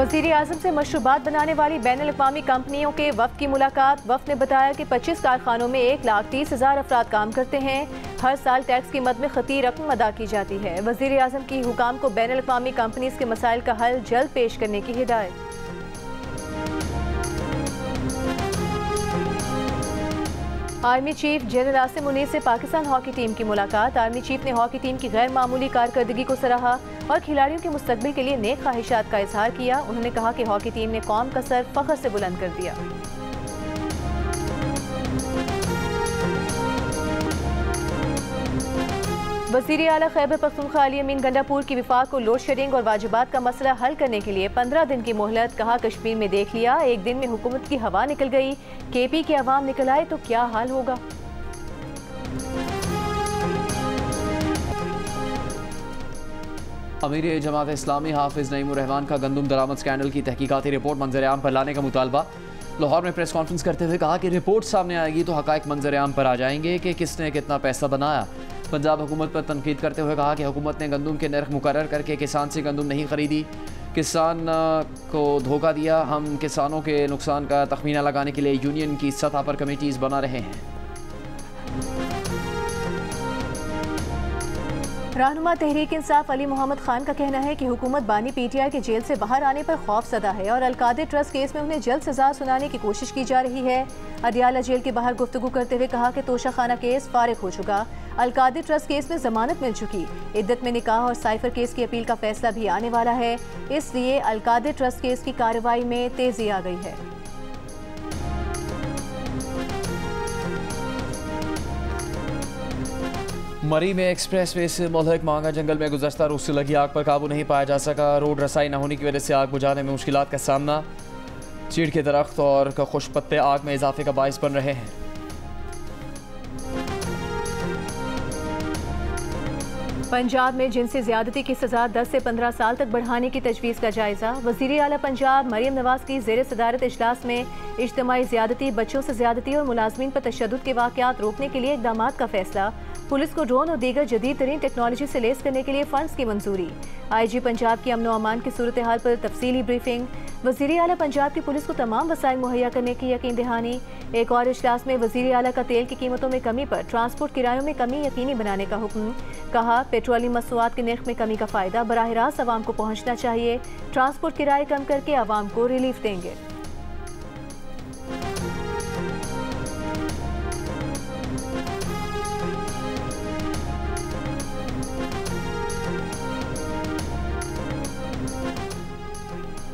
वज़ीर आज़म से मशरूबात बनाने वाली बैनुल-अक़वामी कंपनियों के वफ़द की मुलाकात। वफ़द ने बताया कि 25 कारखानों में 1,30,000 अफराद काम करते हैं। हर साल टैक्स की मद में खती रकम अदा की जाती है। वज़ीर आज़म की हुकाम को बैनुल-अक़वामी कंपनीज़ के मसाइल का हल जल्द पेश करने की हिदायत। Army chief general Asim Munir से पाकिस्तान हॉकी टीम की मुलाकात। आर्मी चीफ ने हॉकी टीम की गैर मामूली कारकर्दगी को सराहा और खिलाड़ियों के मुस्तकबिल के लिए नेक ख्वाहिशात का इजहार किया। उन्होंने कहा कि हॉकी टीम ने कौम का सर फख्र से बुलंद कर दिया। वज़ीर आला खैबर पख्तूनख्वा अली अमीन गंडापुर की विफाक को लोड शेडिंग और वाजिबात का मसला हल करने के लिए 15 दिन की मोहलत। कहा, कश्मीर में देख लिया, एक दिन में हुकूमत की हवा निकल गई। केपी के अवाम निकल आए तो क्या हाल होगा। अमीर जमात इस्लामी हाफिज नईमुर रहमान का गंदुम दरामद स्कैंडल की तहकीकाती रिपोर्ट मंजर-ए-आम पर लाने का मुतालबा। लाहौर में प्रेस कॉन्फ्रेंस करते हुए कहा कि रिपोर्ट सामने आएगी तो हकायक मंजर-ए-आम पर आ जाएंगे कि किसने कितना पैसा बनाया। पंजाब हुकूमत पर तनकीद करते हुए कहा कि हुकूमत ने गंदुम के नर्ख मुकर्रर करके किसान से गंदुम नहीं खरीदी, किसान को धोखा दिया। हम किसानों के नुकसान का तखमीना लगाने के लिए यूनियन की सतह पर कमेटीज़ बना रहे हैं। रहनुमा तहरीक इंसाफ अली मोहम्मद खान का कहना है कि हुकूमत बानी पीटीआई के जेल से बाहर आने पर खौफ ज़दा है और अलकादे ट्रस्ट केस में उन्हें जल्द सजा सुनाने की कोशिश की जा रही है। अडियाला जेल के बाहर गुफ्तगू करते हुए कहा कि तोशा खाना केस फारिग हो चुका, अलकादे ट्रस्ट केस में जमानत मिल चुकी, इद्दत में निकाह और साइफर केस की अपील का फैसला भी आने वाला है, इसलिए अलकादे ट्रस्ट केस की कार्रवाई में तेजी आ गई है। मरी में एक्सप्रेस वे से मुल्हिक मांगा जंगल में गुज़श्ता रोज़ से लगी आग पर काबू नहीं पाया जा सका। रोड रसाई न होने की वजह से आग बुझाने में मुश्किलात का सामना। चीड़ के दरख्त और खुश पत्ते आग में इजाफे का बाइस बन रहे हैं। पंजाब में जिनसी ज़्यादती की सज़ा 10 से 15 साल तक बढ़ाने की तजवीज़ का जायज़ा। वज़ीर आला पंजाब मरियम नवाज़ की ज़ेर सदारत इजलास में इज्तिमाई ज़्यादती, बच्चों से ज़्यादती और मुलाजमीन पर तशद्दुद के वाक़यात रोकने के लिए इक़दामात का फैसला। पुलिस को ड्रोन और दीगर जदीद तरीन टेक्नोलॉजी से लेस करने के लिए फंड्स की मंजूरी। IG पंजाब की अमन व अमान की सूरत हाल पर तफसीली ब्रीफिंग। वज़ीर आला पंजाब की पुलिस को तमाम वसाइल मुहैया करने की यकीन दहानी। एक और इजलास में वज़ीर आला का तेल की कीमतों में कमी पर ट्रांसपोर्ट किरायों में कमी यकीनी बनाने का हुक्म। कहा, पेट्रोलियम मसनूआत के नर्ख में कमी का फ़ायदा बराह रास्त आवाम को पहुँचना चाहिए। ट्रांसपोर्ट किराए कम करके आवाम को रिलीफ देंगे।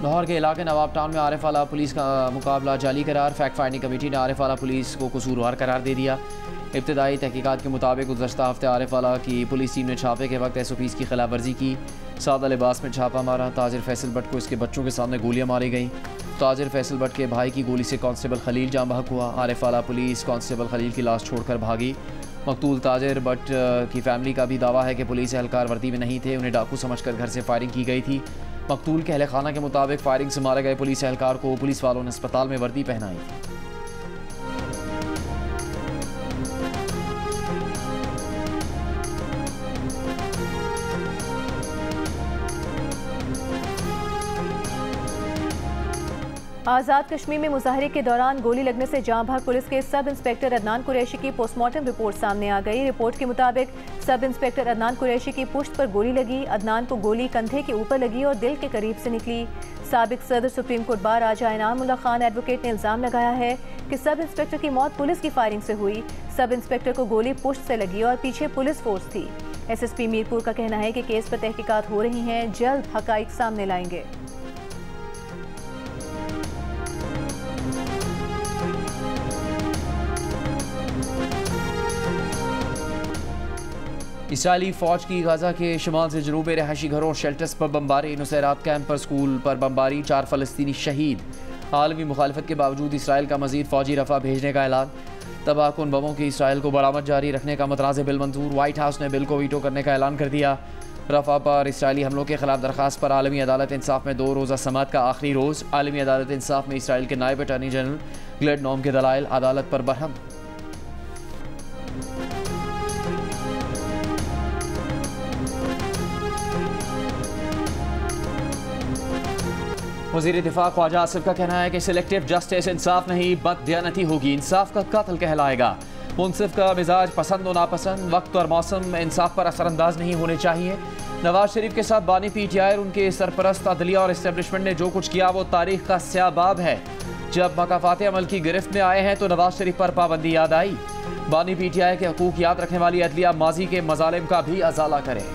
लाहौर के इलाके नवाब टाउन में आरिफ आला पुलिस का मुकाबला जाली करार। फैक्ट फाइंडिंग कमेटी ने आरिफ आला पुलिस को कसूरवार करार दे दिया। इब्तदाई तहकीकात के मुताबिक गुज़श्ता हफ्ते आरिफ आला की पुलिस टीम ने छापे के वक्त SOPs की खिलाफ वर्जी की। सादा लिबास में छापा मारा। ताजिर फैसल भट्ट को इसके बच्चों के सामने गोलियां मारी गई। ताजिर फैसल भट्ट के भाई की गोली से कांस्टेबल खलील जाँ बहक हुआ। आरिफ आला पुलिस कांस्टेबल खलील की लाश छोड़कर भागी। मकतूल ताजिर भट्ट की फैमिली का भी दावा है कि पुलिस एहलकार वर्दी में नहीं थे, उन्हें डाकू समझकर घर से फायरिंग की गई थी। मकतूल के अहले खाना के मुताबिक फायरिंग से मारे गए पुलिस एहलकार को पुलिस वालों ने अस्पताल में वर्दी पहनाई थी। आज़ाद कश्मीर में मुजाहरे के दौरान गोली लगने से जाँ भाग पुलिस के सब इंस्पेक्टर अदनान कुरैशी की पोस्टमार्टम रिपोर्ट सामने आ गई। रिपोर्ट के मुताबिक सब इंस्पेक्टर अदनान कुरैशी की पुश्त पर गोली लगी। अदनान को गोली कंधे के ऊपर लगी और दिल के करीब से निकली। साबिक सदर सुप्रीम कोर्ट बार राजा इनामुल्लाह खान एडवोकेट ने इल्ज़ाम लगाया है कि सब इंस्पेक्टर की मौत पुलिस की फायरिंग से हुई। सब इंस्पेक्टर को गोली पुश्त से लगी और पीछे पुलिस फोर्स थी। SSP मीरपुर का कहना है कि केस पर तहकीकात हो रही हैं, जल्द हकाइक सामने लाएंगे। इसराइली फ़ौज की गाज़ा के शुमाल से जनूब में रहायशी घरों और शेल्टर्स पर बमबारी। नुसैरात कैंप पर स्कूल पर बमबारी, 4 फ़लस्तीनी शहीद। आलमी मुखालफत के बावजूद इसराइल का मज़ीद फ़ौजी रफ़ा भेजने का ऐलान। तबाहकुन बमों की इसराइल को बरामद जारी रखने का मतराज़ बिल मंजूर। वाइट हाउस ने बिल को वीटो करने का ऐलान कर दिया। रफ़ा पर इसराइली हमलों के खिलाफ दरख्वास्त पर आलमी अदालत इंसाफ में 2 रोज़ा समाअत का आखिरी रोज़। आलमी अदालत इंसाफ में इसराइल के नायब अटॉर्नी जनरल ग्लेड नोम के दलाइल अदालत पर बरहम। वज़ीर दिफा ख्वाजा आसिफ का कहना है कि सिलेक्टिव जस्टिस इंसाफ नहीं बददियानती होगी, इंसाफ का कत्ल कहलाएगा। मुनसिफ का मिजाज पसंद और नापसंद, वक्त और मौसम इंसाफ पर असरअंदाज नहीं होने चाहिए। नवाज शरीफ के साथ बानी PTI और उनके सरपरस्त अदलिया और इस्टेब्लिशमेंट ने जो कुछ किया वो तारीख का स्याबाब है। जब मकाफात अमल की गिरफ्त में आए हैं तो नवाज शरीफ पर पाबंदी याद आई। बानी PTI के हकूक याद रखने वाली अदलिया माजी के मजालिम का भी अजाला करे।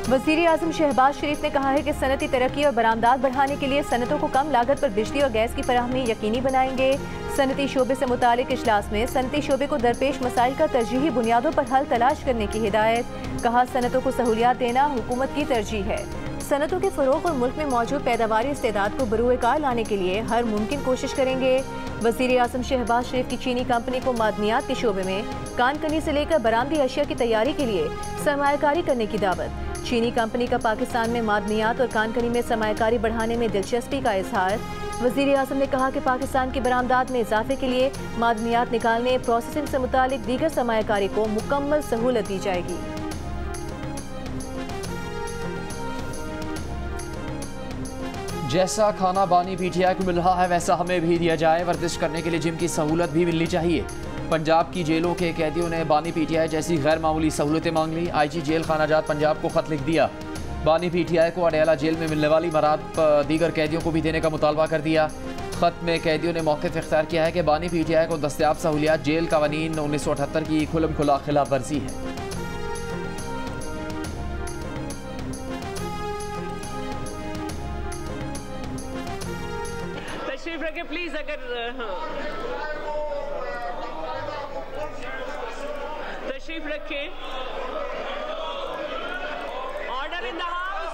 वज़ीर आज़म शहबाज शरीफ ने कहा है कि सनती तरक्की और बरामदात बढ़ाने के लिए सनतों को कम लागत पर बिजली और गैस की फराहमी यकीनी बनाएंगे। सनती शोबे से मुतालिक इजलास में सनती शोबे को दरपेश मसाइल का तरजीही बुनियादों पर हल तलाश करने की हिदायत। कहा सनतों को सहूलियात देना हुकूमत की तरजीह है। सनतों के फ़रोग़ और मुल्क में मौजूद पैदावारी इस्तेदाद को बरूए कार लाने के लिए हर मुमकिन कोशिश करेंगे। वज़ीर आज़म शहबाज शरीफ की चीनी कंपनी को मादनियात के शोबे में कानकनी से लेकर बरामदी अशिया की तैयारी के लिए सरमायाकारी करने की दावत। चीनी कंपनी का पाकिस्तान में मादनियात और कानकनी में सरमायाकारी बढ़ाने में दिलचस्पी का इजहार। वज़ीर आज़म ने कहा कि पाकिस्तान की बरामदात में इजाफे के लिए मादनियात निकालने, प्रोसेसिंग से मुतालिक दीगर सरमायाकारी को मुकम्मल सहूलत दी जाएगी। जैसा खाना बानी PTI को मिल रहा है वैसा हमें भी दिया जाए। वर्जिश करने के लिए जिम की सहूलत भी मिलनी चाहिए। पंजाब की जेलों के कैदियों ने बानी PTI जैसी गैर मामूली सहूलतें मांग ली। IG जेल खानाजात पंजाब को खत लिख दिया। बानी PTI को अडयाला जेल में मिलने वाली मराद दीगर कैदियों को भी देने का मुतालबा कर दिया। खत में कैदियों ने मौक़िफ़ इख्तियार किया है कि बानी PTI को दस्तयाब सहूलियात जेल कवानीन 1978 की खुल्म खुला खिलाफ वर्जी है। तशरीफ रखे प्लीज। अगर तशरीफ रखे। Order in the house,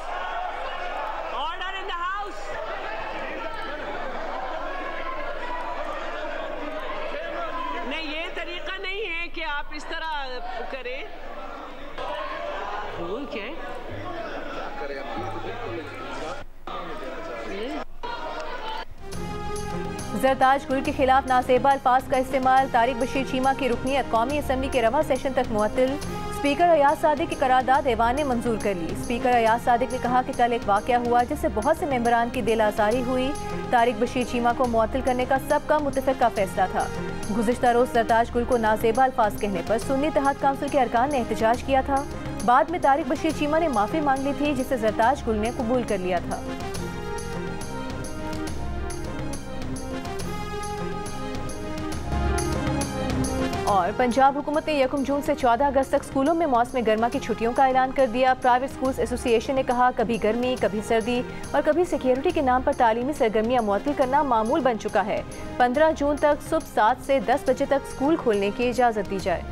order in the house. नहीं, ये तरीका नहीं है कि आप इस तरह करें। वो क्या है? जरताज गुल के खिलाफ नासेबा अल्फाज का इस्तेमाल। तारिक बशीर चीमा की रुकनियत कौमी असम्बली के रवा सेशन तक मुअत्तल। स्पीकर अयाज सादिक की करारदाद ऐवान ने मंजूर कर ली। स्पीकर अयाज सादिक ने कहा कि कल एक वाक़या हुआ जिससे बहुत से मेंबरान की दिल आज़ारी हुई। तारिक बशीर चीमा को मुअत्तल करने का सबका मुत्तफ़िक़ा फैसला था। गुज़िश्ता रोज़ जरताज गुल को नासेबा अल्फाज कहने पर सुन्नी इत्तेहाद काउंसिल के अरकान ने एहतजाज किया था। बाद में तारिक बशीर चीमा ने माफ़ी मांग ली थी जिसे जरताज गुल ने कबूल कर लिया था। और पंजाब हुकूमत ने 1 जून से 14 अगस्त तक स्कूलों में मौसम गर्मा की छुट्टियों का ऐलान कर दिया। प्राइवेट स्कूल्स एसोसिएशन ने कहा कभी गर्मी, कभी सर्दी और कभी सिक्योरिटी के नाम पर तालीमी सरगर्मियां मुअत्तल करना मामूल बन चुका है। 15 जून तक सुबह 7 से 10 बजे तक स्कूल खोलने की इजाज़त दी जाए।